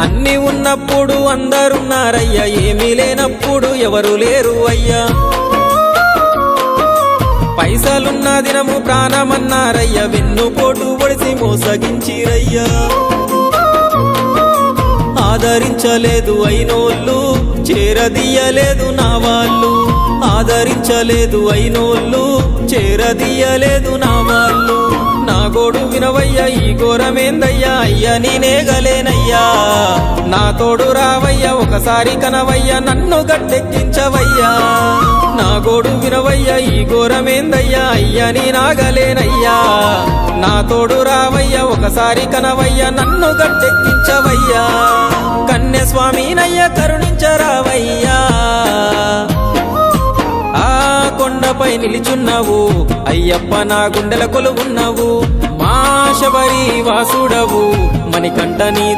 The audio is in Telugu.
అన్ని ఉన్నప్పుడు అందరున్నారయ్యా, ఏమీ లేనప్పుడు ఎవరు లేరు అయ్యా. పైసలున్న దినము ప్రాణమన్నారయ్యా, వెన్నుపోటు పొడిసి మోసగించిరయ్యా. ఆదరించలేదు అయినోళ్ళు, చేరదీయలేదు నా వాళ్ళు. ఆదరించలేదు అయినోళ్ళు, చేరదీయలేదు నా వాళ్ళు. నా గోడు వినవయ్యా, ఈ ఘోరమేందయ్యా, అయ్యా నేనేగలేనయ్యా. నా తోడు రావయ్యా, ఒకసారి కనవయ్యా, నన్ను గట్టెక్కించవయ్యా. నా గోడు వినవయ్యా, ఈ ఘోరమేందయ్యా, అయ్యా నేనాగలేనయ్యా. నా తోడు రావయ్యా, ఒకసారి కనవయ్యా, నన్ను గట్టెక్కించవయ్యా. కన్య స్వామినయ్యా కరుణించరావయ్యా. ఆ కొండపై నిలిచున్నావు అయ్యప్ప, నా గుండెల కొలువున్నావు. మా శబరి వాసుడవు, మణికంఠ నీ